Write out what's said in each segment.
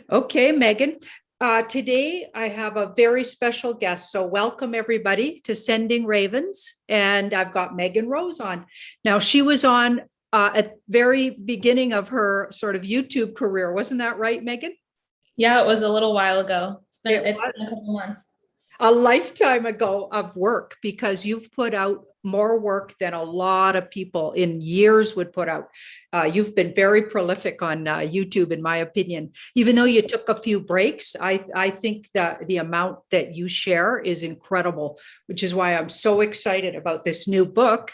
Okay, Megan. Today I have a very special guest. So welcome everybody to Sending Ravens. And I've got Megan Rose on. Now she was on at very beginning of her sort of YouTube career. Wasn't that right, Megan? Yeah, it was a little while ago. It's been It it's was been a couple months. a lifetime ago of work because you've put out more work than a lot of people in years would put out. You've been very prolific on YouTube, in my opinion. Even though you took a few breaks, I think that the amount that you share is incredible, which is why I'm so excited about this new book.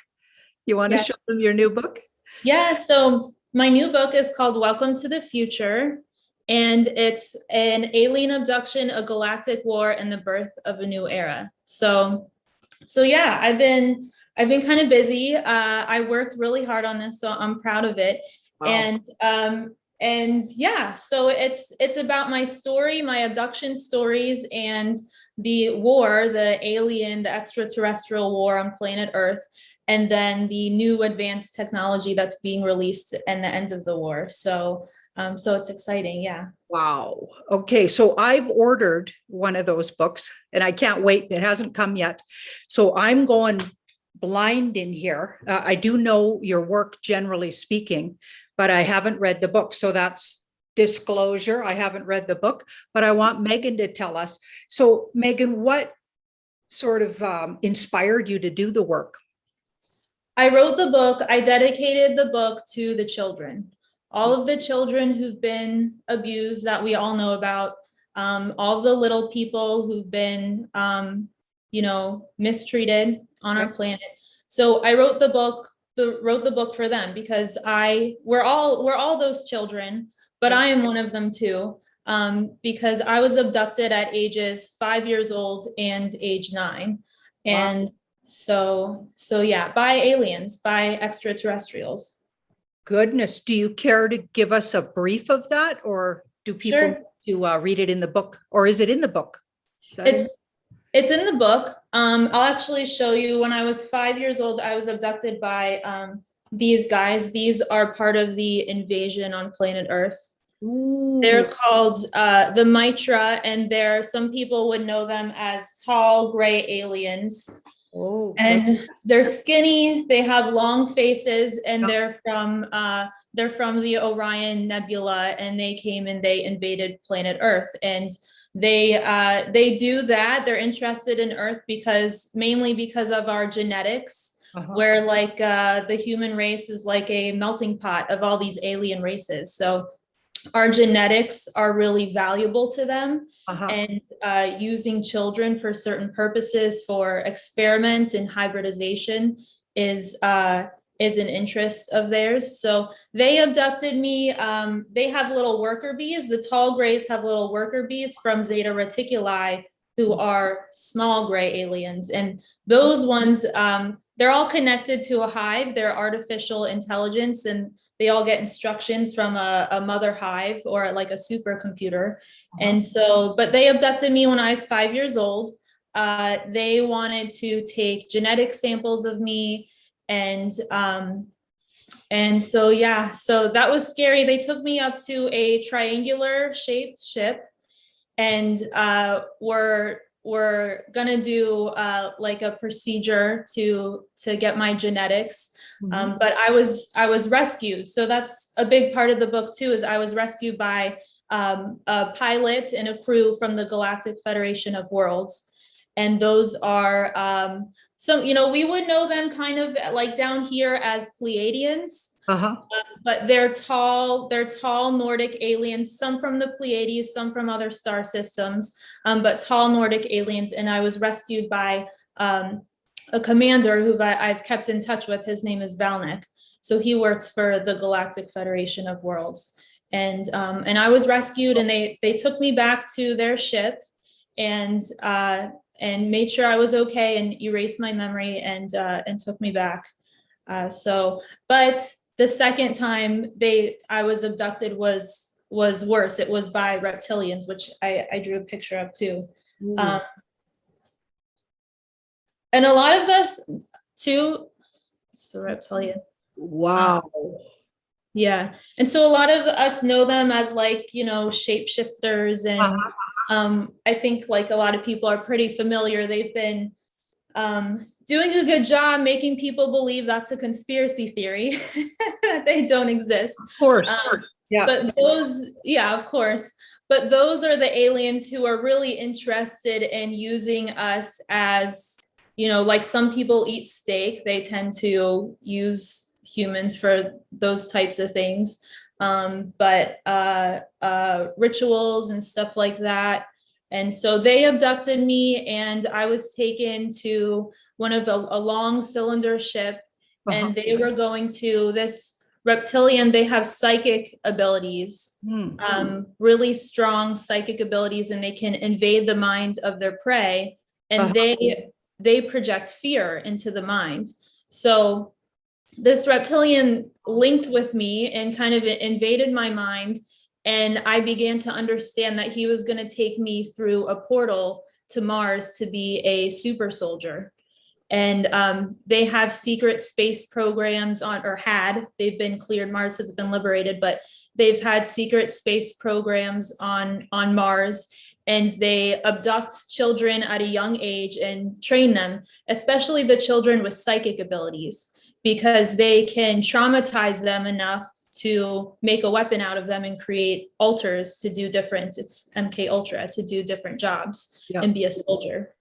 You want to Yeah. show them your new book? Yeah, so my new book is called Welcome to the Future, and it's an alien abduction, a galactic war, and the birth of a new era. So yeah, I've been kind of busy. I worked really hard on this, so I'm proud of it. Wow. And yeah, so it's about my story, my abduction stories, and the war, the extraterrestrial war on planet Earth, and then the new advanced technology that's being released and the end of the war. So it's exciting, yeah. Wow. Okay. So I've ordered one of those books and I can't wait. It hasn't come yet. So I'm going blind in here. I do know your work, generally speaking, but I haven't read the book. So that's disclosure. I haven't read the book, but I want Megan to tell us. So, Megan, what sort of inspired you to do the work? I wrote the book, I dedicated the book to the children, all of the children who've been abused that we all know about, all of the little people who've been, mistreated on our planet. So I wrote the book for them because we're all those children, but I am one of them too, because I was abducted at ages 5 years old and age 9. Wow. And so yeah, by aliens, by extraterrestrials. Goodness. Do you care to give us a brief of that, or do people Sure. need to read it in the book, or is it in the book? Is that in? It's in the book. I'll actually show you. When I was 5 years old, I was abducted by these guys. These are part of the invasion on planet Earth. Ooh. They're called the Mitra, and some people would know them as tall gray aliens. Oh, And goodness. they're skinny, they have long faces, and Yeah. they're from the Orion Nebula, and they came and they invaded planet Earth. And they do that. They're interested in Earth mainly because of our genetics, Uh-huh. where like the human race is like a melting pot of all these alien races. So our genetics are really valuable to them, Uh-huh. and using children for certain purposes for experiments in hybridization is is an interest of theirs. So they abducted me. They have little worker bees. The tall grays have little worker bees from Zeta Reticuli, who are small gray aliens, and those ones, they're all connected to a hive. They're artificial intelligence, and they all get instructions from a mother hive or like a supercomputer. And so, but they abducted me when I was 5 years old. They wanted to take genetic samples of me, and so yeah, so that was scary. They took me up to a triangular shaped ship, and we're gonna do like a procedure to get my genetics. But I was rescued. So that's a big part of the book too, is I was rescued by a pilot and a crew from the Galactic Federation of Worlds. And those are some, we would know them kind of like down here as Pleiadians. Uh-huh. But they're tall Nordic aliens, some from the Pleiades, some from other star systems, but tall Nordic aliens. And I was rescued by a commander who I've kept in touch with. His name is Valnek. So he works for the Galactic Federation of Worlds. And I was rescued, and they took me back to their ship, and made sure I was okay, and erased my memory, and took me back. But the second time I was abducted was worse. It was by reptilians, which I drew a picture of too. And a lot of this too, it's the reptilian. Wow. Yeah. And so a lot of us know them as like, shapeshifters. And I think like a lot of people are pretty familiar. They've been doing a good job making people believe that's a conspiracy theory, that they don't exist. Of course. Yeah. But of course. But those are the aliens who are really interested in using us as, like some people eat steak, they tend to use humans for those types of things. But rituals and stuff like that. And so they abducted me, and I was taken to a long cylinder ship, and they were going to this reptilian. They have psychic abilities, really strong psychic abilities, and they can invade the mind of their prey, and they project fear into the mind. So this reptilian linked with me and kind of invaded my mind. And I began to understand that he was going to take me through a portal to Mars to be a super soldier. And they have secret space programs they've been cleared. Mars has been liberated, but they've had secret space programs on Mars. And they abduct children at a young age and train them, especially the children with psychic abilities, because they can traumatize them enough to make a weapon out of them and create alters to do different, it's MK Ultra, to do different jobs and be a soldier.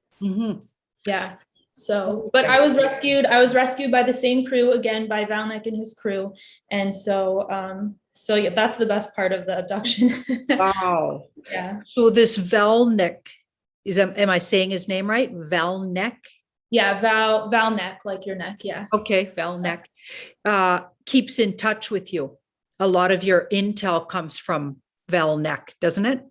Yeah. So, but I was rescued by the same crew, again, by Valnek and his crew. And so, yeah, that's the best part of the abduction. Wow. Yeah. So this Valnek, am I saying his name right? Valnek? Yeah, Valnek, like your neck. Yeah. Okay, Valnek keeps in touch with you. A lot of your intel comes from Valnek, doesn't it?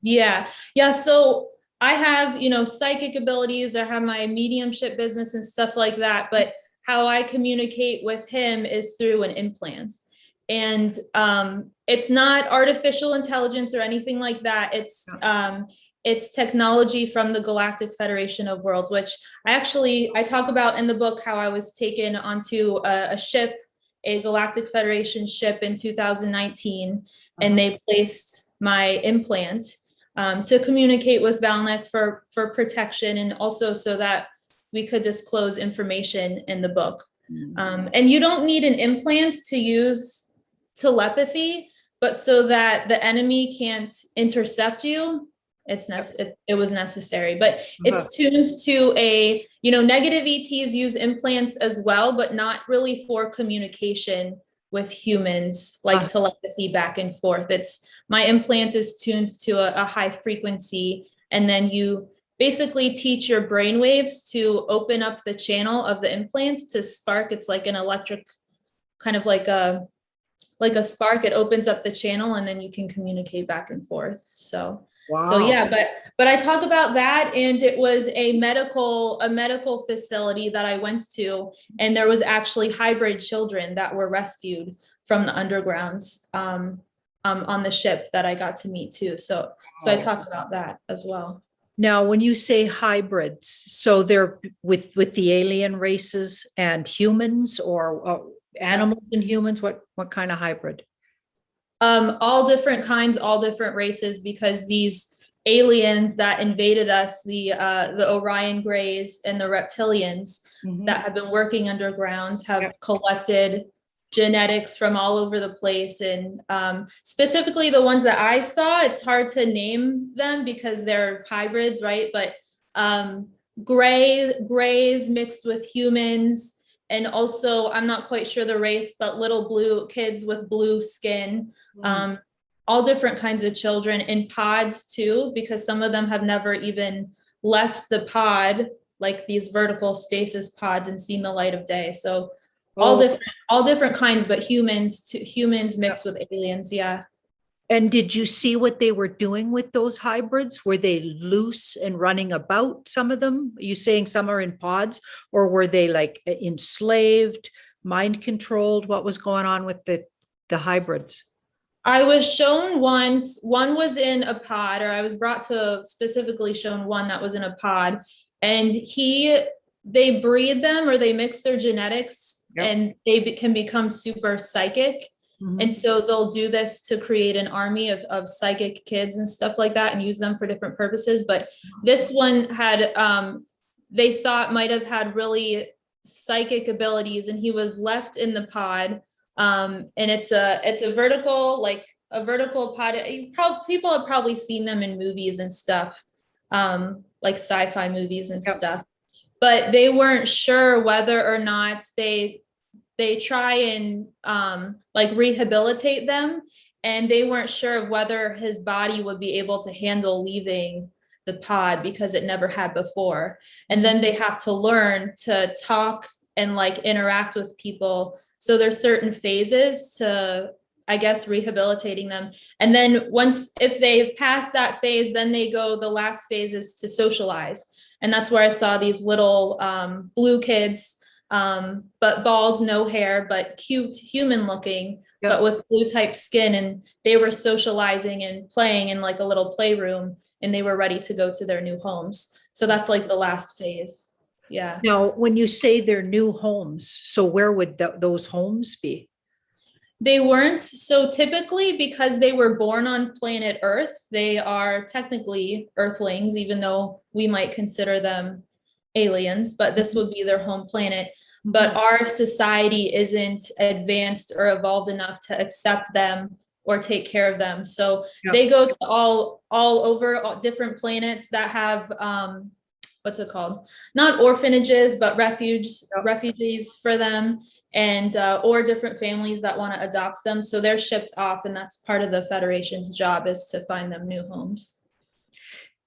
Yeah. Yeah. So I have, psychic abilities. I have my mediumship business and stuff like that. But how I communicate with him is through an implant. And it's not artificial intelligence or anything like that. It's technology from the Galactic Federation of Worlds, which I talk about in the book, how I was taken onto a ship, a Galactic Federation ship in 2019, and they placed my implant to communicate with Valnek for protection, and also so that we could disclose information in the book. And you don't need an implant to use telepathy, but so that the enemy can't intercept you, it was necessary. But it's tuned to negative ETs use implants as well, but not really for communication with humans, like telepathy back and forth. My implant is tuned to a high frequency, and then you basically teach your brain waves to open up the channel of the implant to spark. It's like an electric, kind of like a spark. It opens up the channel, and then you can communicate back and forth. So, wow. So yeah, but I talk about that, and it was a medical facility that I went to, and there was actually hybrid children that were rescued from the undergrounds on the ship that I got to meet too. So I talk about that as well. Now, when you say hybrids, so they're with the alien races and humans, or animals and humans? What kind of hybrid? All different kinds, all different races, because these aliens that invaded us, the Orion Greys and the reptilians that have been working underground, have collected genetics from all over the place. And specifically the ones that I saw, it's hard to name them because they're hybrids, right? But grays mixed with humans. And also, I'm not quite sure the race, but little blue kids with blue skin, all different kinds of children in pods too, because some of them have never even left the pod, like these vertical stasis pods, and seen the light of day. So all different kinds, but humans mixed with aliens. Yeah. And did you see what they were doing with those hybrids? Were they loose and running about, some of them? Are you saying some are in pods, or were they like enslaved, mind controlled? What was going on with the hybrids? I was shown one was in a pod, or I was brought to specifically shown one that was in a pod, and they breed them, or they mix their genetics, and they can become super psychic. And so they'll do this to create an army of psychic kids and stuff like that and use them for different purposes. But this one had, they thought might have had really psychic abilities, and he was left in the pod. And it's a vertical, like a vertical pod. People have probably seen them in movies and stuff, like sci-fi movies and stuff, but they weren't sure whether or not they try and like rehabilitate them, and they weren't sure of whether his body would be able to handle leaving the pod because it never had before. And then they have to learn to talk and like interact with people. So there's certain phases to, I guess, rehabilitating them. And then if they've passed that phase, then the last phase is to socialize. And that's where I saw these little blue kids, but bald, no hair, but cute, human looking, but with blue type skin. And they were socializing and playing in like a little playroom, and they were ready to go to their new homes. So that's like the last phase. Yeah. Now, when you say their new homes, so where would those homes be? They weren't. So typically, because they were born on planet Earth, they are technically Earthlings, even though we might consider them aliens, but this would be their home planet. But our society isn't advanced or evolved enough to accept them or take care of them. So they go to all over all different planets that have, what's it called? Not orphanages, but refugees for them, and or different families that want to adopt them. So they're shipped off, and that's part of the Federation's job, is to find them new homes.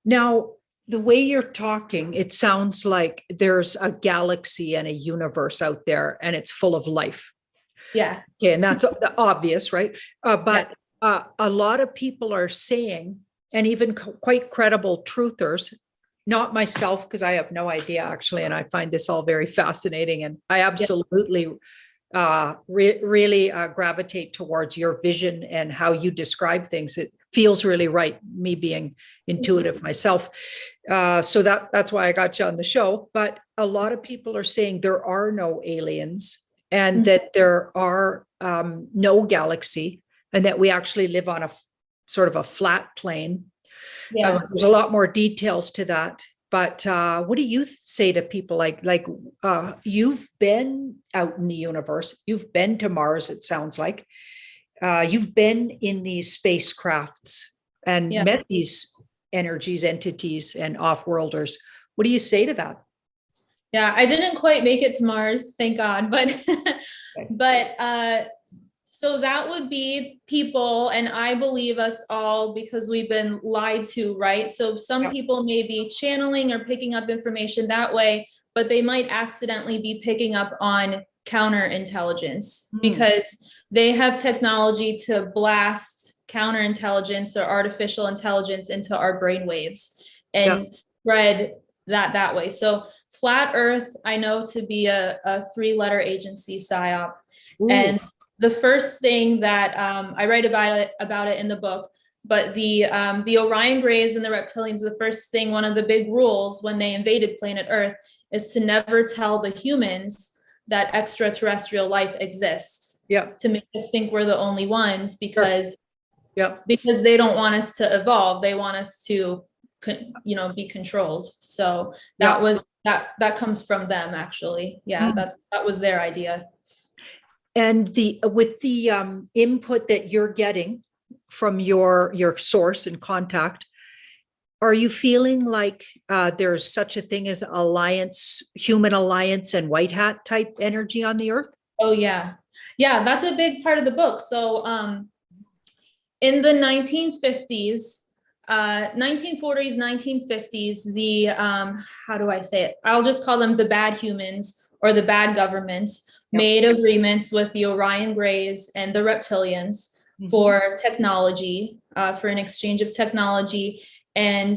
Now, the way you're talking, it sounds like there's a galaxy and a universe out there, and it's full of life. Yeah. Okay, and that's obvious, right? But a lot of people are saying, and even quite credible truthers, not myself, because I have no idea actually, and I find this all very fascinating, and I absolutely really gravitate towards your vision and how you describe things. It feels really right, me being intuitive myself. So that's why I got you on the show. But a lot of people are saying there are no aliens, and that there are no galaxy, and that we actually live on a sort of a flat plane. There's a lot more details to that. But what do you say to people like you've been out in the universe, you've been to Mars, it sounds like, you've been in these spacecrafts and met these energies, entities, and off-worlders. What do you say to that? Yeah, I didn't quite make it to Mars, thank God, but so that would be people, and I believe us all, because we've been lied to, right? So some people may be channeling or picking up information that way, but they might accidentally be picking up on counterintelligence because they have technology to blast counterintelligence or artificial intelligence into our brainwaves and spread that way. So flat Earth, I know to be a 3-letter agency psyop. And the first thing that I write about it in the book, but the Orion Greys and the reptilians, the first thing, one of the big rules when they invaded planet Earth is to never tell the humans that extraterrestrial life exists. To make us think we're the only ones, because they don't want us to evolve. They want us to, be controlled. So that comes from them, actually. That was their idea. And with the input that you're getting from your source and contact, are you feeling like there's such a thing as alliance, human alliance, and white hat type energy on the Earth? Oh yeah, that's a big part of the book. So in the 1950s, 1940s, 1950s, the how do I say it? I'll just call them the bad humans or the bad governments. Made agreements with the Orion Greys and the reptilians for technology, for an exchange of technology. And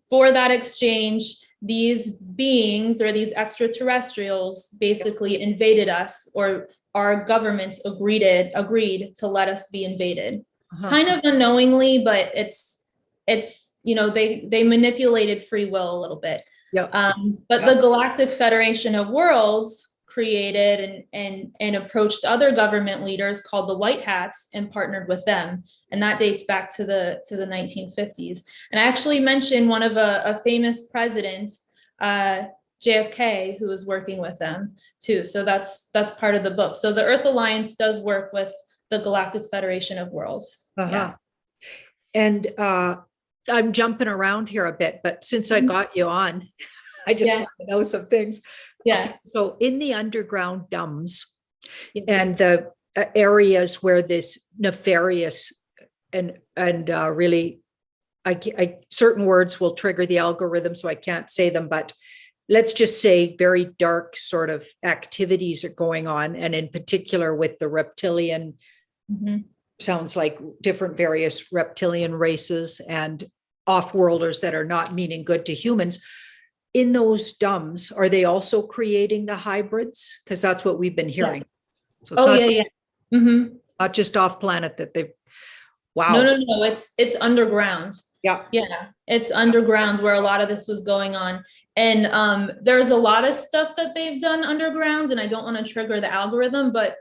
for that exchange, these beings or these extraterrestrials basically invaded us, or our governments agreed to let us be invaded. Kind of unknowingly, but it's they manipulated free will a little bit. But the Galactic Federation of Worlds created and approached other government leaders called the White Hats and partnered with them. And that dates back to the 1950s. And I actually mentioned one of a famous president, JFK, who was working with them too. So that's part of the book. So the Earth Alliance does work with the Galactic Federation of Worlds. Yeah. And I'm jumping around here a bit, but since I got you on, I just want to know some things. Yeah. Okay, so in the underground dumbs and the areas where this nefarious and really, certain words will trigger the algorithm, so I can't say them, but let's just say very dark sort of activities are going on. And in particular with the reptilian, sounds like different various reptilian races and off-worlders that are not meaning good to humans. In those dumbs, are they also creating the hybrids? Because that's what we've been hearing. So it's not just off planet that they've, wow. No, it's underground. Yeah. It's underground where a lot of this was going on. And there's a lot of stuff that they've done underground, and I don't want to trigger the algorithm, but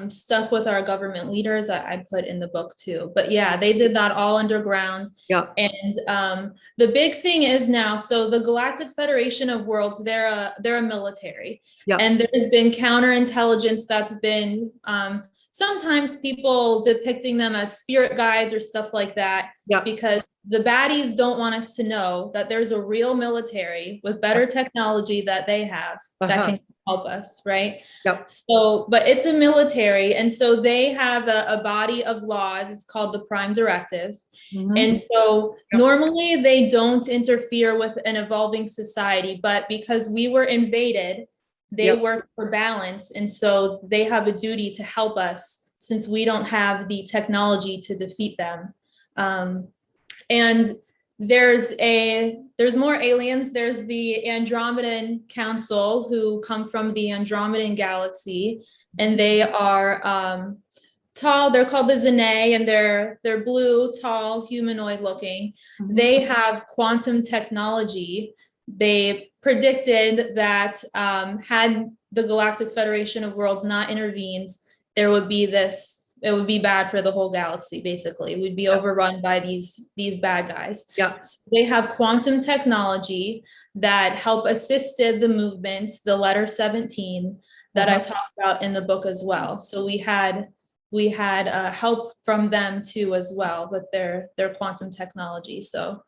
stuff with our government leaders I put in the book too. But yeah, they did that all underground. Yeah. And the big thing is now, so the Galactic Federation of Worlds, they're a military. Yeah. And there's been counterintelligence that's been sometimes people depicting them as spirit guides or stuff like that. Yeah. Because the baddies don't want us to know that there's a real military with better technology that they have that can help us, right? Yep. So, but it's a military, and so they have a body of laws. It's called the Prime Directive. And so normally they don't interfere with an evolving society, but because we were invaded, they work for balance. And so they have a duty to help us since we don't have the technology to defeat them. And there's more aliens. There's the Andromedan Council, who come from the Andromedan galaxy, and they are tall. They're called the Zene, and they're blue, tall, humanoid looking. They have quantum technology. They predicted that had the Galactic Federation of Worlds not intervened, there would be it would be bad for the whole galaxy, basically. We'd be overrun by these bad guys. Yeah. So they have quantum technology that help assisted the movements, the letter 17 that I talked about in the book as well. So we had help from them too as well with their quantum technology. So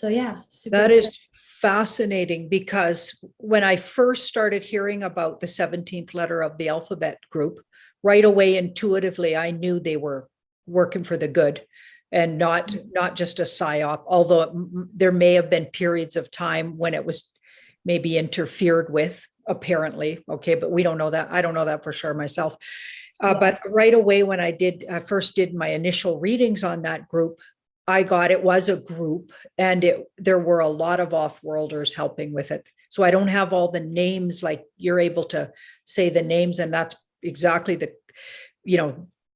yeah. That is fascinating, because when I first started hearing about the 17th letter of the alphabet group, right away, intuitively, I knew they were working for the good and not just a psyop, although there may have been periods of time when it was maybe interfered with, apparently. Okay, but we don't know that. I don't know that for sure myself. But right away, when I first did my initial readings on that group, it was a group, and there were a lot of off-worlders helping with it. So I don't have all the names, like you're able to say the names, and that's exactly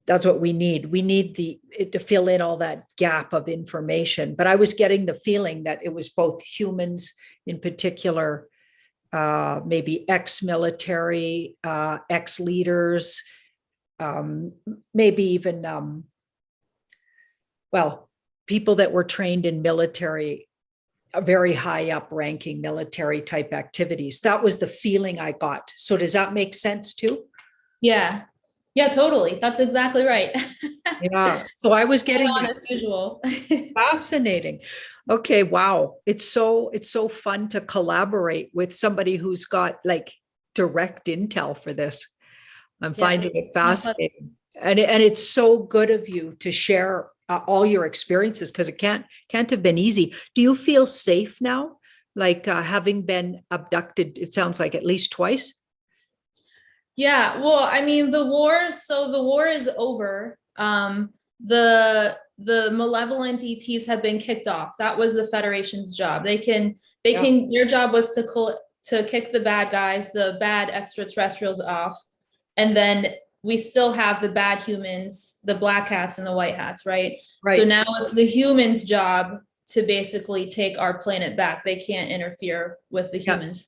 that's what we need. We need to fill in all that gap of information. But I was getting the feeling that it was both humans in particular, maybe ex-military, ex-leaders, maybe even, people that were trained in military, very high up ranking military type activities. That was the feeling I got. So does that make sense too? Yeah, totally. That's exactly right. Yeah. So I was getting as usual. Fascinating. Okay. Wow. It's so fun to collaborate with somebody who's got like direct intel for this. I'm finding it fascinating. And it's so good of you to share all your experiences, because it can't have been easy. Do you feel safe now? Like having been abducted, it sounds like at least twice? Yeah, well, I mean, the war is over. The malevolent ETs have been kicked off. That was the Federation's job. Their job was to kick the bad guys, the bad extraterrestrials off. And then we still have the bad humans, the black hats and the white hats, right? So now it's the humans' job to basically take our planet back. They can't interfere with the humans.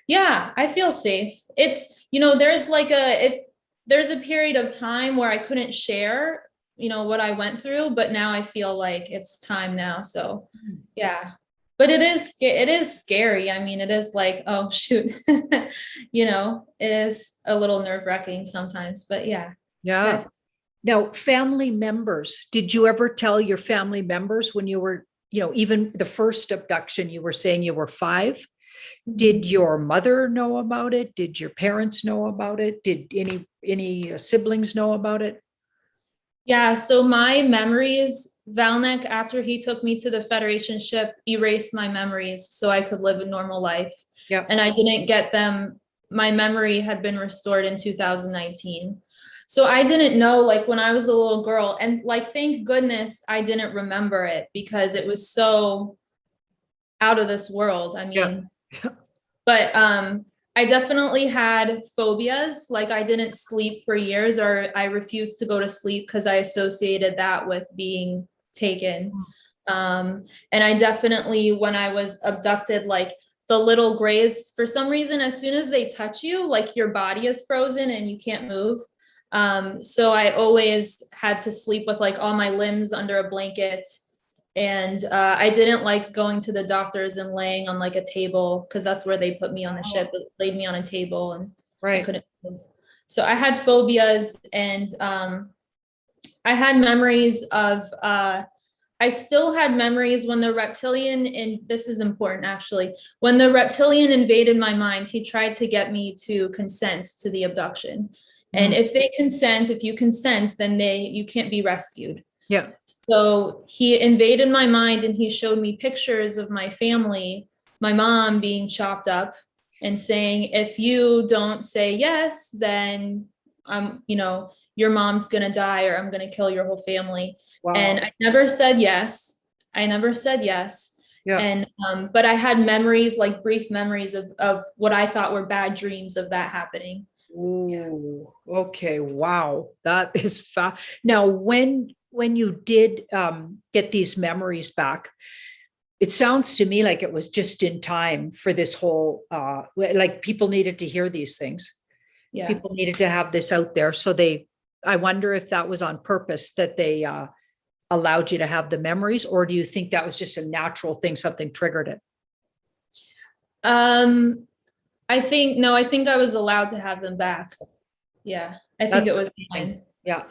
Yeah, I feel safe. It's, there's a period of time where I couldn't share, what I went through, but now I feel like it's time now. So yeah. But it is scary. I mean, it is like, oh shoot, it is a little nerve-wracking sometimes, but yeah. Yeah. Now, family members, did you ever tell your family members when you were, even the first abduction, you were saying you were 5? Did your mother know about it? Did your parents know about it? Did any siblings know about it? Yeah, so my memories, Valnek, after he took me to the Federation ship, erased my memories so I could live a normal life. Yeah. And I didn't get them. My memory had been restored in 2019. So I didn't know, like when I was a little girl, and like, thank goodness I didn't remember it because it was so out of this world. I mean, Yeah. but I definitely had phobias. Like I didn't sleep for years, or I refused to go to sleep because I associated that with being taken. And I definitely, when I was abducted, like the little grays, for some reason, as soon as they touch you, like your body is frozen and you can't move. So I always had to sleep with like all my limbs under a blanket. And I didn't like going to the doctors and laying on like a table because that's where they put me on the ship. It laid me on a table and I couldn't move. So I had phobias, and I had memories of, I still had memories when the reptilian, and this is important actually, when the reptilian invaded my mind, he tried to get me to consent to the abduction. And if you consent, then you can't be rescued. Yeah. So he invaded my mind and he showed me pictures of my family, my mom being chopped up and saying, if you don't say yes, then your mom's going to die or I'm going to kill your whole family. Wow. And I never said yes. Yeah. And, but I had memories, like brief memories of what I thought were bad dreams of that happening. Ooh, okay. Wow. That is fast. Now, when you did get these memories back, it sounds to me like it was just in time for this whole, like people needed to hear these things. Yeah. People needed to have this out there. So I wonder if that was on purpose that they allowed you to have the memories, or do you think that was just a natural thing, something triggered it? I think I was allowed to have them back. Yeah, I think it was fine. Yeah,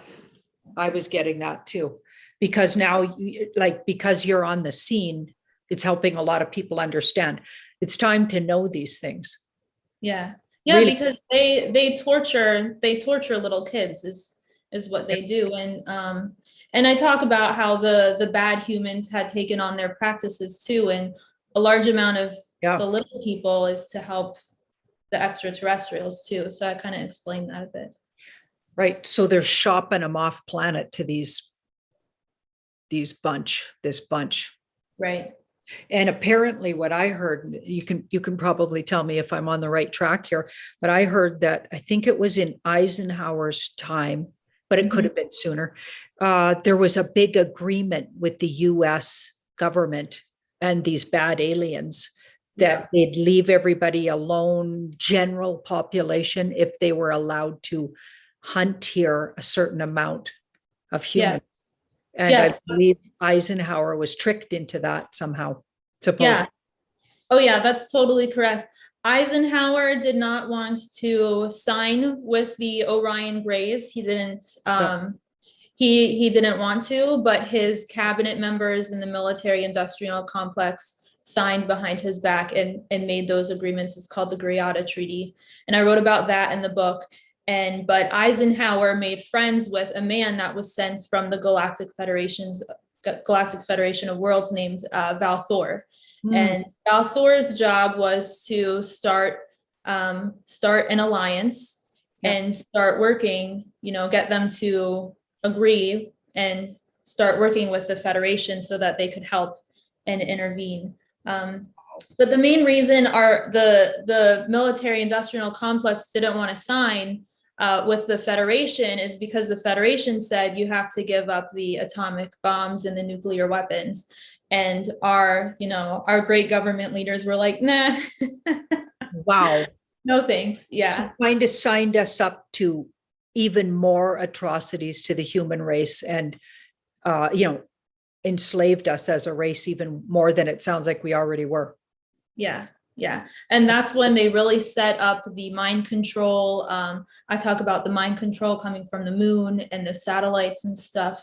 I was getting that too, because now, because you're on the scene, it's helping a lot of people understand. It's time to know these things. Yeah, yeah, really? Because they torture little kids is what they do, and I talk about how the bad humans had taken on their practices too, and a large amount of the little people is to help the extraterrestrials too. So I kind of explained that a bit. Right. So they're shopping them off planet to this bunch. Right. And apparently what I heard, you can probably tell me if I'm on the right track here, but I heard that, I think it was in Eisenhower's time, but it could have been sooner. There was a big agreement with the US government and these bad aliens that they'd leave everybody alone, general population, if they were allowed to hunt here a certain amount of humans. Yeah. And I believe Eisenhower was tricked into that somehow, supposedly. Yeah. Oh yeah, that's totally correct. Eisenhower did not want to sign with the Orion Greys. He didn't he didn't want to, but his cabinet members in the military industrial complex signed behind his back and made those agreements. It's called the Greada Treaty. And I wrote about that in the book. But Eisenhower made friends with a man that was sent from the Galactic Federation of Worlds named Val Thor. And Val Thor's job was to start an alliance and start working, get them to agree and start working with the Federation so that they could help and intervene. But the main reason the military industrial complex didn't want to sign with the Federation is because the Federation said you have to give up the atomic bombs and the nuclear weapons. And our great government leaders were like, nah, Wow. No thanks. Yeah. So kind of signed us up to even more atrocities to the human race and, enslaved us as a race even more than it sounds like we already were. Yeah. Yeah. And that's when they really set up the mind control. I talk about the mind control coming from the moon and the satellites and stuff,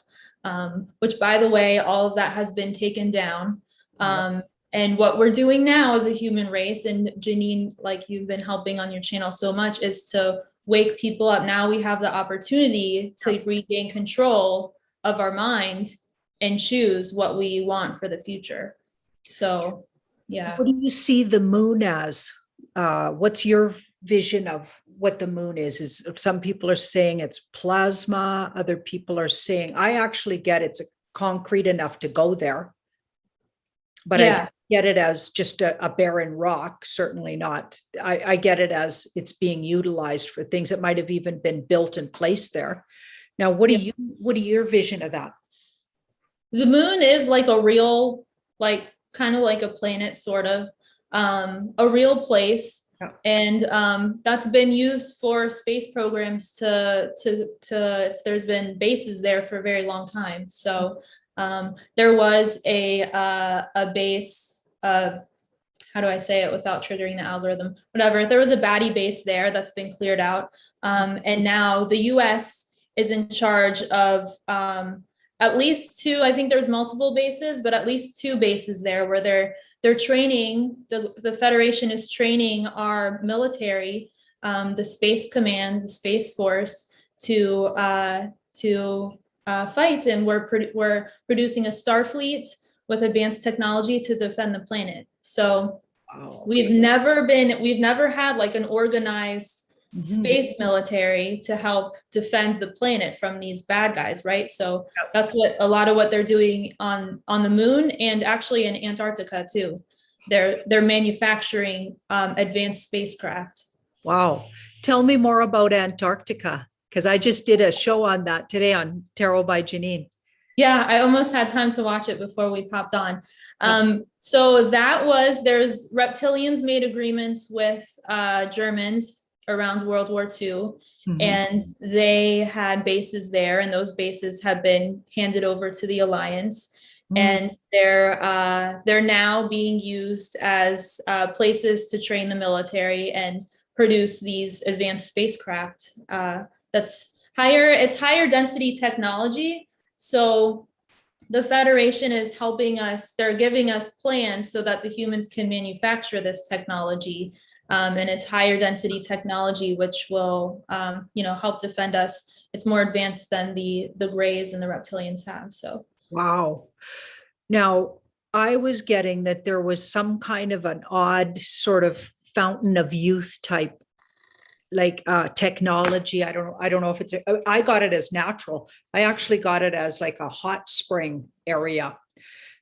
which, by the way, all of that has been taken down. And what we're doing now as a human race, and Janine, like you've been helping on your channel so much, is to wake people up. Now we have the opportunity to regain control of our mind and choose what we want for the future. So, yeah. What do you see the moon as? What's your vision of what the moon is? Is some people are saying it's plasma, other people are saying, I actually get it's concrete enough to go there. But Yeah. I get it as just a barren rock, certainly not. I get it as it's being utilized for things that might have even been built and placed there. Now, what are your vision of that? The moon is like a real, like kind of like a planet, sort of, a real place. Yeah. And that's been used for space programs to there's been bases there for a very long time. So there was a base, how do I say it without triggering the algorithm? Whatever, there was a baddie base there that's been cleared out. And now the US is in charge of at least two, I think there's multiple bases, but at least two bases there where they're training, the Federation is training our military, the Space Command, the Space Force to fight. And we're producing a Starfleet with advanced technology to defend the planet. So we've never had like an organized space military to help defend the planet from these bad guys, right? So that's what a lot of what they're doing on the moon, and actually in Antarctica too. They're manufacturing advanced spacecraft. Wow. Tell me more about Antarctica, because I just did a show on that today on Tarot by Janine. Yeah, I almost had time to watch it before we popped on. So there's reptilians made agreements with Germans around World War II, and they had bases there, and those bases have been handed over to the Alliance, and they're now being used as places to train the military and produce these advanced spacecraft. It's higher density technology. So the Federation is helping us, they're giving us plans so that the humans can manufacture this technology. And it's higher density technology, which will, help defend us. It's more advanced than the Greys and the reptilians have. So. Wow. Now, I was getting that there was some kind of an odd sort of fountain of youth type, like technology. I don't know if I got it as natural. I actually got it as like a hot spring area.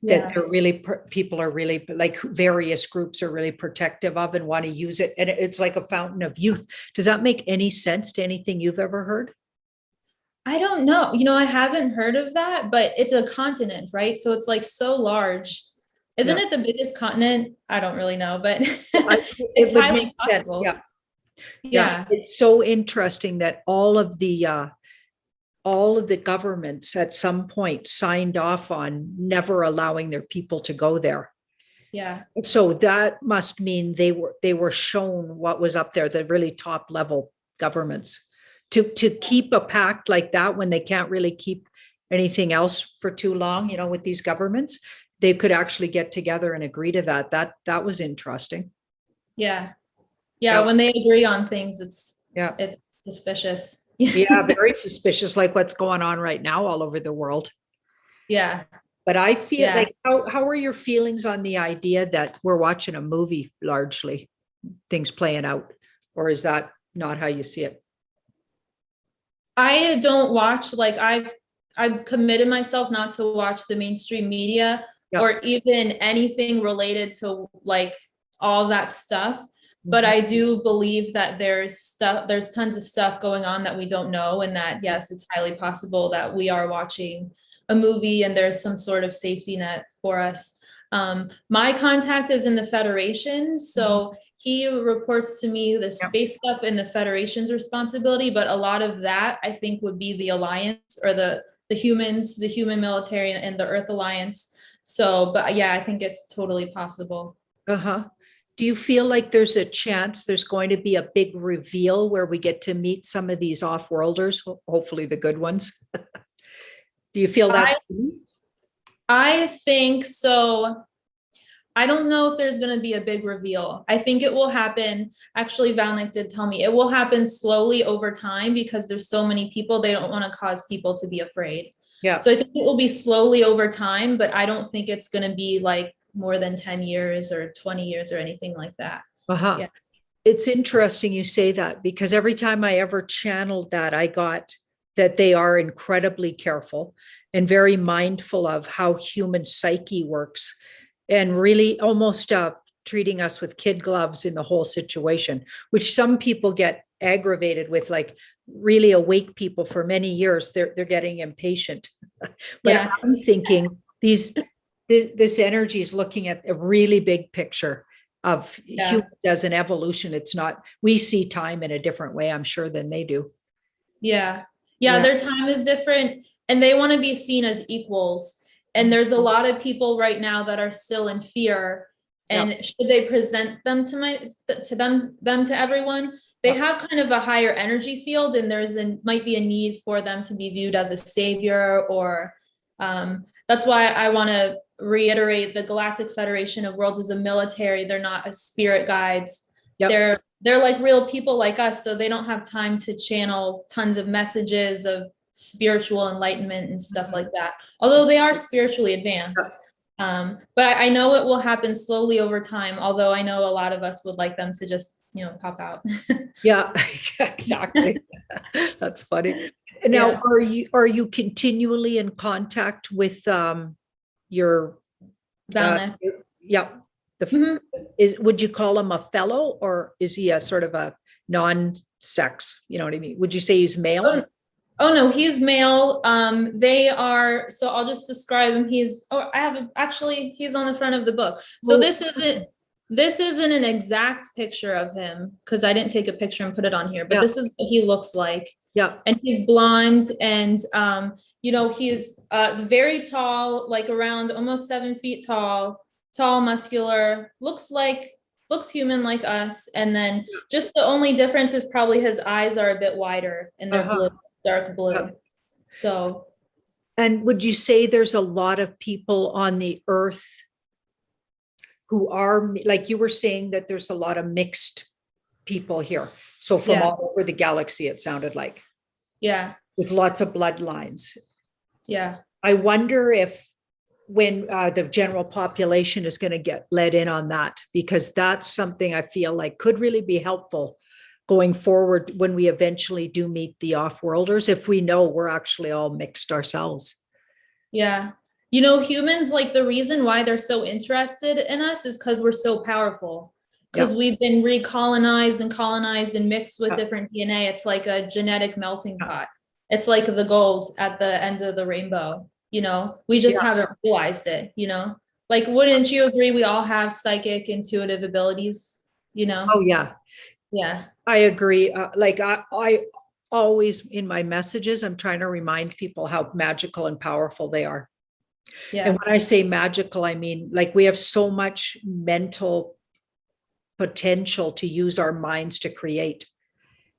That they're really, people are really, like various groups are really protective of and want to use it. And it's like a fountain of youth. Does that make any sense to anything you've ever heard? I don't know. I haven't heard of that, but it's a continent, right? So it's like so large. Isn't it the biggest continent? I don't really know, but it's highly possible. Yeah. It's so interesting that all of the governments at some point signed off on never allowing their people to go there. Yeah. So that must mean they were shown what was up there, the really top level governments, to keep a pact like that when they can't really keep anything else for too long, with these governments, they could actually get together and agree to that. That was interesting. Yeah. When they agree on things, it's suspicious. Yeah, very suspicious, like what's going on right now all over the world. Yeah. But I feel like, how are your feelings on the idea that we're watching a movie largely, things playing out? Or is that not how you see it? I don't watch, like I've committed myself not to watch the mainstream media or even anything related to like all that stuff. But I do believe that there's tons of stuff going on that we don't know. And that, yes, it's highly possible that we are watching a movie and there's some sort of safety net for us. My contact is in the Federation. So he reports to me the Yep. space stuff and the Federation's responsibility, but a lot of that I think would be the Alliance or the humans, the human military and the Earth Alliance. So, but yeah, I think it's totally possible. Uh-huh. Do you feel like there's a chance there's going to be a big reveal where we get to meet some of these off-worlders, hopefully the good ones? Do you feel that? I think so. I don't know if there's going to be a big reveal. I think it will happen. Actually, Valnick did tell me it will happen slowly over time because there's so many people. They don't want to cause people to be afraid. Yeah. So I think it will be slowly over time, but I don't think it's going to be like more than 10 years or 20 years or anything like that. Uh-huh. Yeah. It's interesting you say that because every time I ever channeled that, I got that they are incredibly careful and very mindful of how human psyche works and really almost treating us with kid gloves in the whole situation, which some people get aggravated with, like really awake people for many years, they're getting impatient. But Yeah. I'm thinking this energy is looking at a really big picture of humans as an evolution. It's not, we see time in a different way, I'm sure, than they do. Yeah. Their time is different and they want to be seen as equals. And there's a lot of people right now that are still in fear. And should they present them to everyone? They have kind of a higher energy field, and might be a need for them to be viewed as a savior, or that's why I want to reiterate the Galactic Federation of Worlds is a military. They're not as spirit guides. They're like real people like us, so they don't have time to channel tons of messages of spiritual enlightenment and stuff like that, although they are spiritually advanced. But I know it will happen slowly over time, although I know a lot of us would like them to just, pop out. Yeah, exactly. That's funny. Now, are you continually in contact with your Valnick? Would you call him a fellow, or is he a sort of a non-sex? You know what I mean? Would you say he's male? Oh no, he's male. They are, so I'll just describe him. He's on the front of the book. So this isn't an exact picture of him because I didn't take a picture and put it on here, but this is what he looks like. Yeah. And he's blonde and he's very tall, like around almost 7 feet tall, muscular, looks human like us. And then just the only difference is probably his eyes are a bit wider and they're blue. Dark blue. So, and would you say there's a lot of people on the earth who are, like you were saying, that there's a lot of mixed people here? So from all over the galaxy, it sounded like. Yeah. With lots of bloodlines. Yeah. I wonder if when the general population is going to get let in on that, because that's something I feel like could really be helpful going forward when we eventually do meet the off-worlders, if we know we're actually all mixed ourselves. Yeah. Humans, like the reason why they're so interested in us is because we're so powerful, because we've been recolonized and colonized and mixed with different DNA. It's like a genetic melting pot. It's like the gold at the end of the rainbow. We just haven't realized it, like, wouldn't you agree? We all have psychic, intuitive abilities, Oh yeah. Yeah. I agree. Like I always, in my messages, I'm trying to remind people how magical and powerful they are. Yeah. And when I say magical, I mean, like, we have so much mental potential to use our minds to create.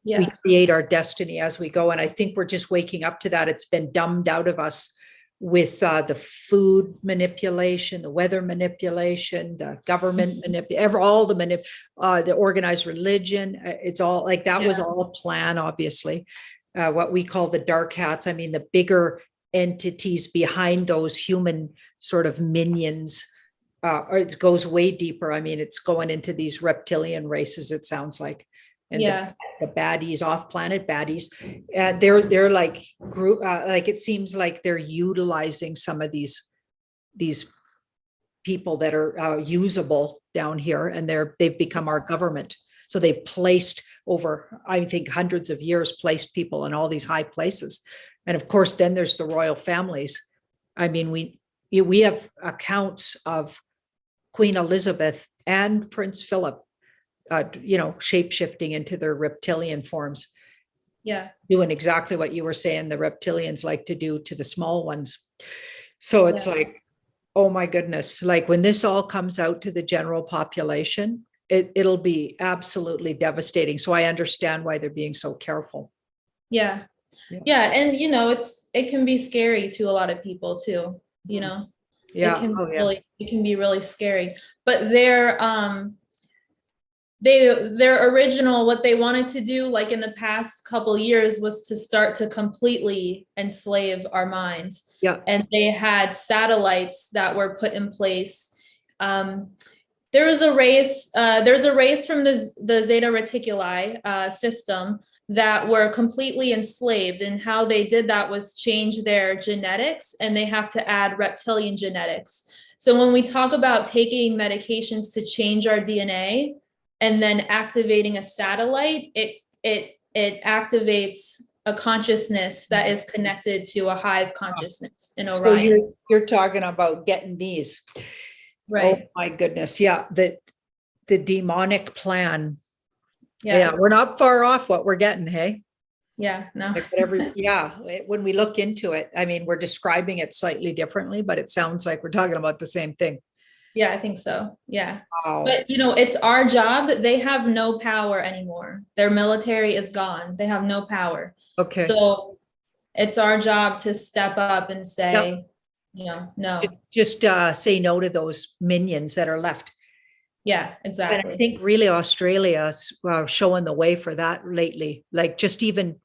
Yeah. We create our destiny as we go. And I think we're just waking up to that. It's been dumbed out of us with the food manipulation, the weather manipulation, the government manipulation, all the organized religion. It's all like that was all a plan, obviously. What we call the dark hats. I mean, the bigger entities behind those human sort of minions, or it goes way deeper. I mean, it's going into these reptilian races, it sounds like. And the baddies, off-planet baddies, they're like group, like it seems like they're utilizing some of these people that are usable down here, and they've become our government. So they've placed over, I think, hundreds of years, placed people in all these high places. And of course, then there's the royal families. I mean, we have accounts of Queen Elizabeth and Prince Philip shape shifting into their reptilian forms, Yeah. doing exactly what you were saying the reptilians like to do to the small ones. So it's Yeah. like, oh my goodness, like when this all comes out to the general population, it'll be absolutely devastating. So I understand why they're being so careful. Yeah. Yeah. Yeah. And it can be scary to a lot of people too, Yeah. it can be really scary, but their original, what they wanted to do, like in the past couple years, was to start to completely enslave our minds. Yeah. And they had satellites that were put in place. There's a race from the Zeta Reticuli system that were completely enslaved, and how they did that was change their genetics, and they have to add reptilian genetics. So when we talk about taking medications to change our DNA and then activating a satellite, it activates a consciousness that is connected to a hive consciousness in Orion. So you're talking about getting these. Right. Oh my goodness. Yeah. The demonic plan. Yeah. We're not far off what we're getting. Hey. Yeah. No. When we look into it, I mean, we're describing it slightly differently, but it sounds like we're talking about the same thing. Yeah, I think so. Yeah. Wow. But it's our job. They have no power anymore. Their military is gone. They have no power. Okay. So it's our job to step up and say, no. Just say no to those minions that are left. Yeah, exactly. And I think really Australia's showing the way for that lately. Like just even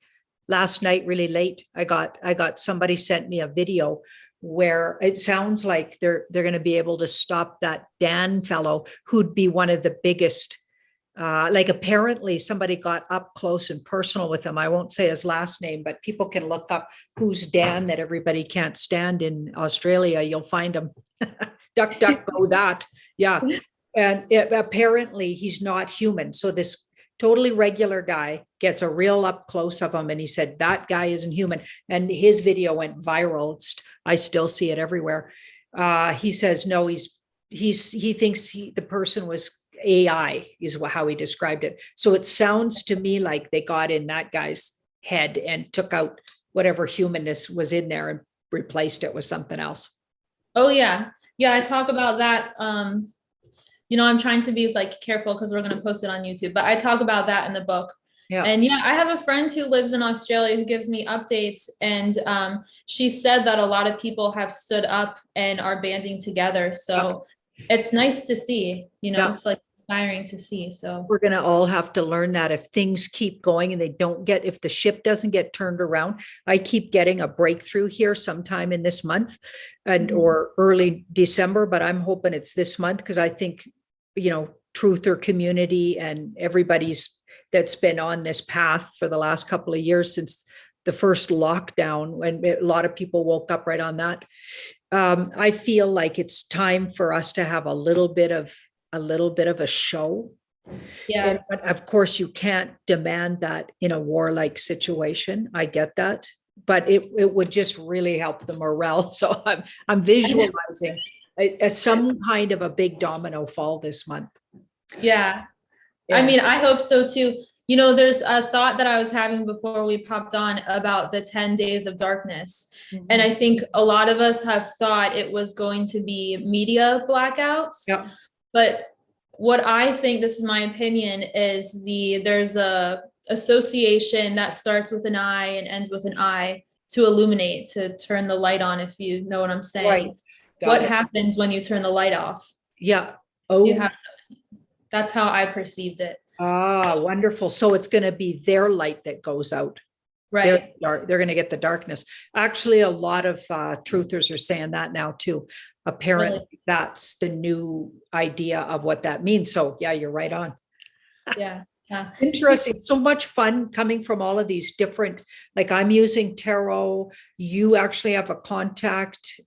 last night, really late, I got somebody sent me a video where it sounds like they're going to be able to stop that Dan fellow, who'd be one of the biggest. Like apparently somebody got up close and personal with him. I won't say his last name, but people can look up who's Dan that everybody can't stand in Australia. You'll find him. Duck, go that. Yeah. And apparently he's not human. So this totally regular guy gets a real up close of him. And he said, that guy isn't human. And his video went viral. I still see it everywhere. He says, no, he thinks the person was AI is how he described it. So it sounds to me like they got in that guy's head and took out whatever humanness was in there and replaced it with something else. Oh yeah. Yeah. I talk about that. I'm trying to be like careful because we're going to post it on YouTube, but I talk about that in the book. Yeah. And I have a friend who lives in Australia who gives me updates, and she said that a lot of people have stood up and are banding together. So it's nice to see, it's like inspiring to see. So we're going to all have to learn that if things keep going and if the ship doesn't get turned around. I keep getting a breakthrough here sometime in this month or early December, but I'm hoping it's this month because I think, Truther community and everybody's that's been on this path for the last couple of years since the first lockdown, when a lot of people woke up right on that. I feel like it's time for us to have a little bit of a show. Yeah. But of course you can't demand that in a warlike situation. I get that, but it would just really help the morale. So I'm visualizing as some kind of a big domino fall this month. Yeah. I mean, I hope so too. There's a thought that I was having before we popped on about the 10 days of darkness. Mm-hmm. And I think a lot of us have thought it was going to be media blackouts. Yeah. But what I think, this is my opinion, is there's a association that starts with an I and ends with an I to illuminate, to turn the light on, if you know what I'm saying. Right. What happens when you turn the light off? Yeah. Oh, that's how I perceived it. Wonderful. So it's going to be their light that goes out. Right. They're going to get the darkness. Actually, a lot of truthers are saying that now too. Apparently, that's the new idea of what that means. So yeah, you're right on. Yeah. Interesting. So much fun coming from all of these different, like I'm using tarot. You actually have a contact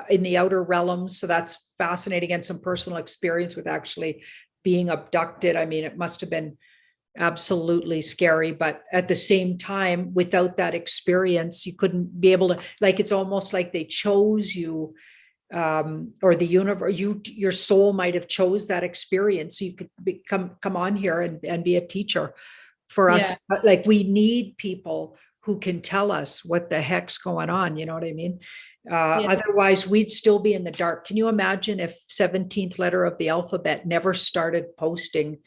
in the outer realms. So that's fascinating, and some personal experience with actually being abducted. I mean, it must have been absolutely scary, but at the same time, without that experience, you couldn't be able to, like, it's almost like they chose you or the universe, your soul might have chose that experience. So you could come on here and be a teacher for us. Like, we need people who can tell us what the heck's going on. You know what I mean? Otherwise we'd still be in the dark. Can you imagine if 17th letter of the alphabet never started posting,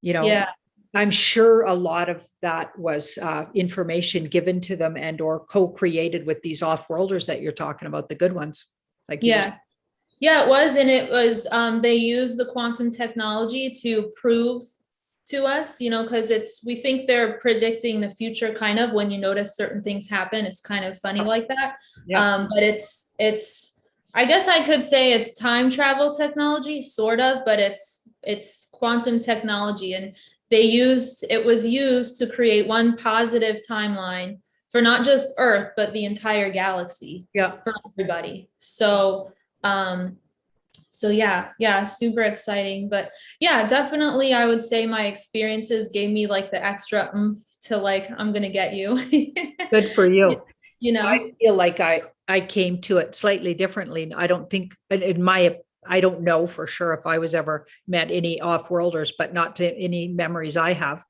you know? I'm sure a lot of that was information given to them and or co-created with these off-worlders that you're talking about, the good ones. Like, it was. And it was, they use the quantum technology to prove to us, because we think they're predicting the future, kind of, when you notice certain things happen. It's kind of funny like that. But it's, I guess I could say it's time travel technology, sort of, but it's quantum technology. And it was used to create one positive timeline for not just Earth, but the entire galaxy for everybody. So, super exciting. But yeah, definitely, I would say my experiences gave me like the extra oomph to like, I'm going to get you. Good for you. I feel like I came to it slightly differently. I don't think I don't know for sure if I was ever met any off-worlders, but not to any memories I have.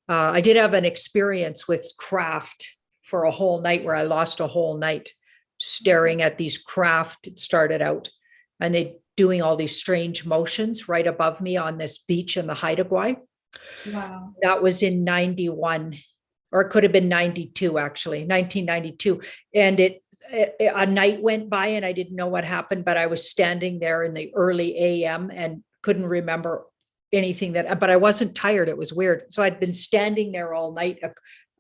I did have an experience with craft for a whole night where I lost a whole night staring at these craft. It started out and they doing all these strange motions right above me on this beach in the Haida Gwaii. Wow. That was in 91, or it could have been 92, actually, 1992. And a night went by and I didn't know what happened, but I was standing there in the early AM and couldn't remember anything but I wasn't tired. It was weird. So I'd been standing there all night,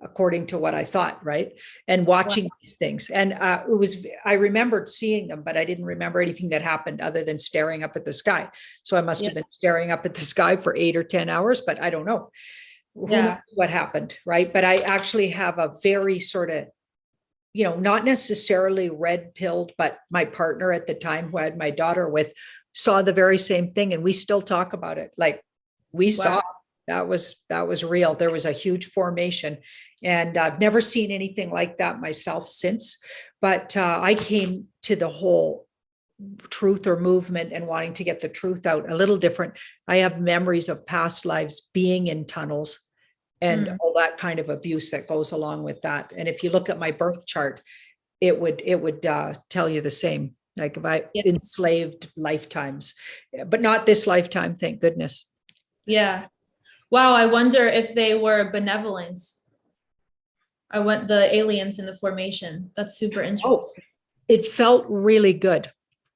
according to what I thought, right? And watching these things. And I remembered seeing them, but I didn't remember anything that happened other than staring up at the sky. So I must have been staring up at the sky for 8 or 10 hours, but I don't know. Who knows what happened, right? But I actually have a very sort of, not necessarily red-pilled, but my partner at the time, who I had my daughter with, saw the very same thing. And we still talk about it. Like, we saw that was real. There was a huge formation, and I've never seen anything like that myself since. But I came to the whole truth or movement and wanting to get the truth out a little different. I have memories of past lives being in tunnels and all that kind of abuse that goes along with that. And if you look at my birth chart, it would tell you the same. Like, if I enslaved lifetimes, but not this lifetime, thank goodness. Yeah. Wow. I wonder if they were benevolent. The aliens in the formation. That's super interesting. It felt really good.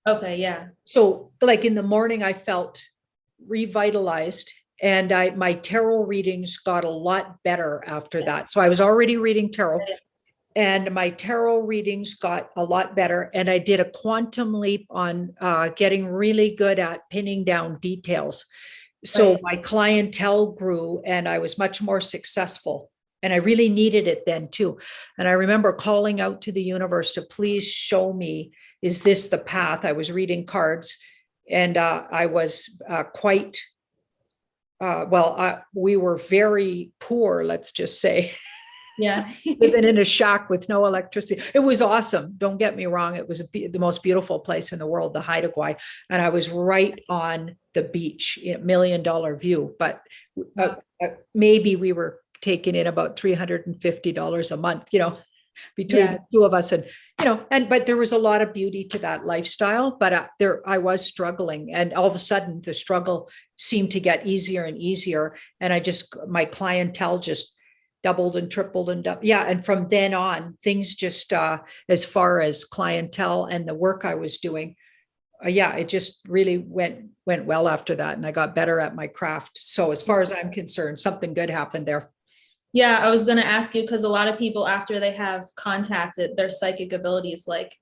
Okay. Yeah. So like in the morning, I felt revitalized, and my tarot readings got a lot better after that. So I was already reading tarot, and my tarot readings got a lot better. And I did a quantum leap on getting really good at pinning down details. So my clientele grew and I was much more successful. And I really needed it then too. And I remember calling out to the universe to please show me, is this the path? I was reading cards, and I was quite, we were very poor, let's just say. Yeah. Living in a shack with no electricity. It was awesome. Don't get me wrong. It was the most beautiful place in the world, the Haida Gwaii. And I was right on the beach, $1 million view, but maybe we were taking in about $350 a month, between the two of us. And, but there was a lot of beauty to that lifestyle, but I was struggling, and all of a sudden the struggle seemed to get easier and easier. And my clientele just doubled and tripled and and from then on, things just as far as clientele and the work I was doing, it just really went well after that, and I got better at my craft. So as far as I'm concerned, something good happened there. Yeah, I was going to ask you, because a lot of people, after they have contacted their psychic abilities, like,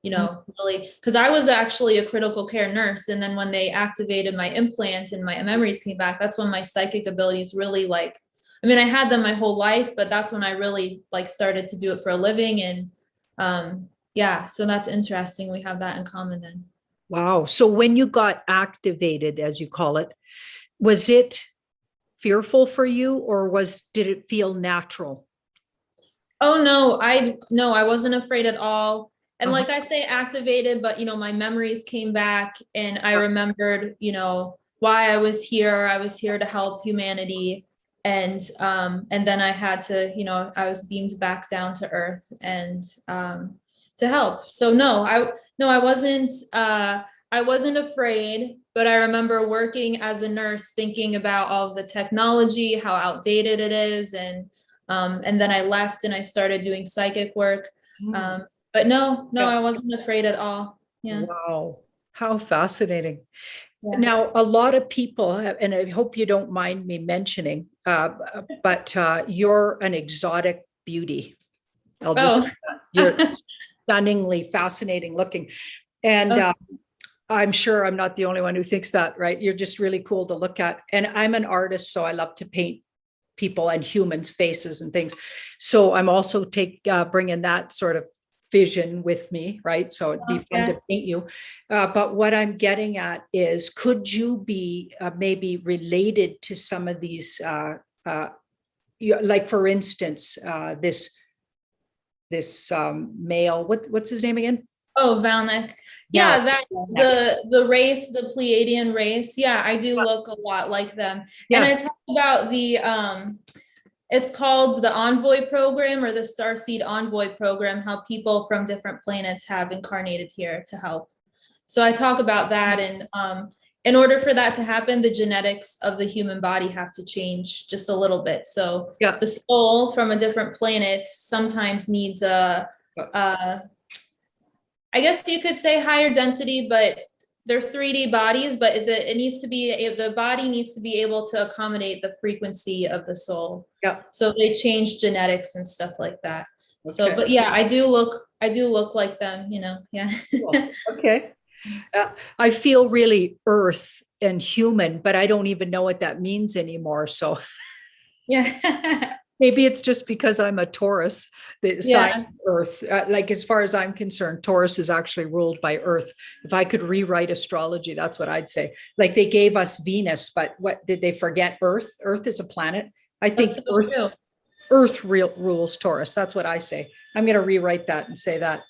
really, because I was actually a critical care nurse, and then when they activated my implant and my memories came back, that's when my psychic abilities really I had them my whole life, but that's when I really started to do it for a living. And so that's interesting. We have that in common then. Wow. So when you got activated, as you call it, was it fearful for you, or did it feel natural? Oh, no, I wasn't afraid at all. And like I say, activated, but, my memories came back and I remembered, why I was here. I was here to help humanity. And then I had to, I was beamed back down to earth and to help. So no, I wasn't afraid, but I remember working as a nurse, thinking about all of the technology, how outdated it is. And then I left and I started doing psychic work. But no, I wasn't afraid at all. Yeah. Wow. How fascinating. Yeah. Now, a lot of people, and I hope you don't mind me mentioning, but you're an exotic beauty. I'll just, you're stunningly fascinating looking. And I'm sure I'm not the only one who thinks that, right? You're just really cool to look at. And I'm an artist, so I love to paint people and humans' faces and things. So I'm also bringing that sort of vision with me, right? So it'd be fun to paint you. But what I'm getting at is, could you be maybe related to some of these, like for instance, this male, what's his name again? Oh, Valnek. Yeah, that the race, the Pleiadian race. Yeah, I do look a lot like them. And I talk about it's called the Envoy program, or the Starseed Envoy program, how people from different planets have incarnated here to help. So I talk about that. And in order for that to happen, the genetics of the human body have to change just a little bit. So the soul from a different planet sometimes needs I guess you could say higher density, but they're 3D bodies, but the body needs to be able to accommodate the frequency of the soul. Yeah. So they change genetics and stuff like that. Okay. So, but yeah, I do look like them, yeah. Cool. Okay. I feel really earth and human, but I don't even know what that means anymore. So yeah. Maybe it's just because I'm a Taurus, the sign of Earth. Like, as far as I'm concerned, Taurus is actually ruled by Earth. If I could rewrite astrology, that's what I'd say. Like, they gave us Venus, but what did they forget? Earth. Earth is a planet. I think Earth rules Taurus. That's what I say. I'm going to rewrite that and say that.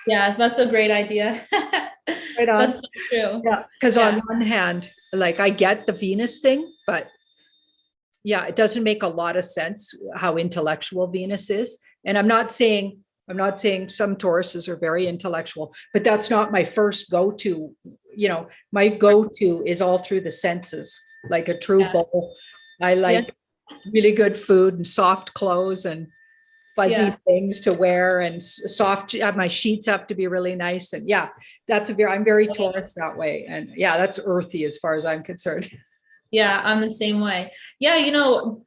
Yeah, that's a great idea. Right on. That's so true. Yeah, because on one hand, like, I get the Venus thing, but yeah, it doesn't make a lot of sense how intellectual Venus is. And I'm not saying some Tauruses are very intellectual, but that's not my first go-to. My go-to is all through the senses, like a true bull. I like really good food and soft clothes and fuzzy things to wear, and soft, my sheets have to be really nice. And I'm very Taurus that way. And that's earthy as far as I'm concerned. Yeah, I'm the same way. Yeah,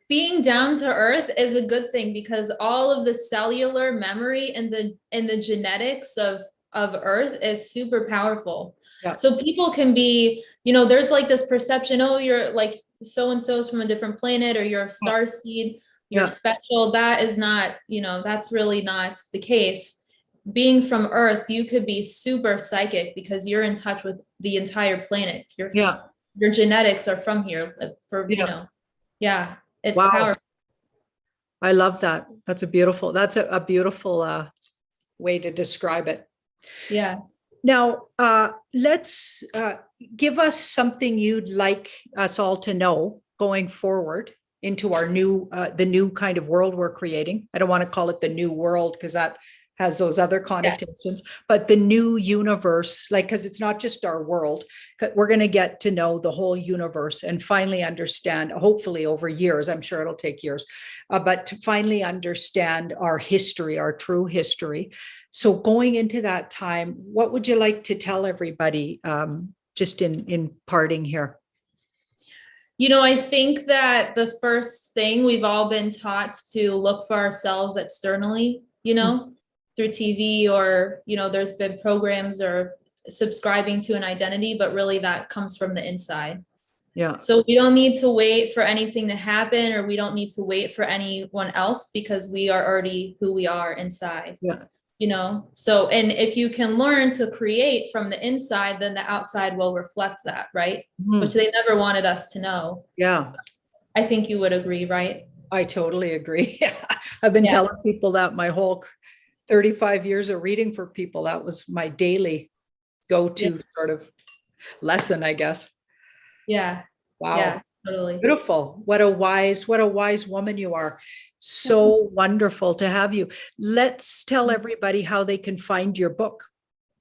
being down to earth is a good thing, because all of the cellular memory and the genetics of earth is super powerful. Yeah. So people can be, there's like this perception, oh, you're like so-and-so's from a different planet, or you're a star seed, you're special. That is not, that's really not the case. Being from earth, you could be super psychic because you're in touch with the entire planet. Your genetics are from here it's powerful. I love that. That's a beautiful way to describe it. Yeah. Now, let's give us something you'd like us all to know going forward into our the new kind of world we're creating. I don't want to call it the new world, because that has those other connotations, but the new universe, because it's not just our world. We're going to get to know the whole universe and finally understand, hopefully over years, I'm sure it'll take years, but to finally understand our history, our true history. So going into that time, what would you like to tell everybody, just in parting here? I think that the first thing, we've all been taught to look for ourselves externally, through TV, or, there's been programs or subscribing to an identity, but really that comes from the inside. Yeah. So we don't need to wait for anything to happen, or we don't need to wait for anyone else, because we are already who we are inside. Yeah. So, and if you can learn to create from the inside, then the outside will reflect that, right? Mm-hmm. Which they never wanted us to know. Yeah. I think you would agree, right? I totally agree. I've been telling people that my whole 35 years of reading for people. That was my daily go-to sort of lesson, I guess. Yeah. Wow. Yeah, totally. Beautiful. What a wise woman you are. So wonderful to have you. Let's tell everybody how they can find your book.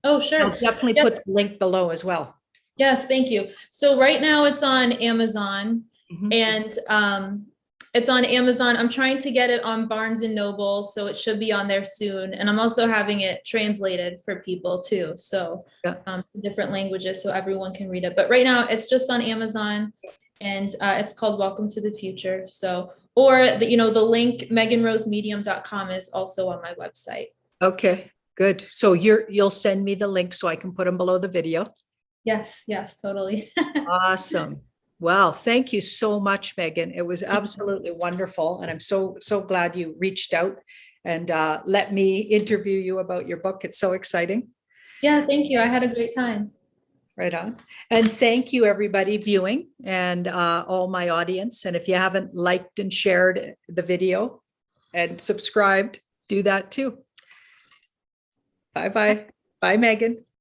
Oh, sure. I'll definitely Yes. put the link below as well. Yes, thank you. So right now it's on Amazon Mhm. and it's on Amazon. I'm trying to get it on Barnes and Noble, so it should be on there soon. And I'm also having it translated for people too. So Yeah. different languages so everyone can read it. But right now it's just on Amazon and it's called Welcome to the Future. So, or the link meganrosemedium.com is also on my website. Okay, good. So you'll send me the link so I can put them below the video. Yes, totally. Awesome. Well, thank you so much, Megan. It was absolutely wonderful. And I'm so glad you reached out and let me interview you about your book. It's so exciting. Yeah, thank you. I had a great time. Right on. And thank you, everybody viewing and all my audience. And if you haven't liked and shared the video and subscribed, do that too. Bye-bye. Bye, Megan.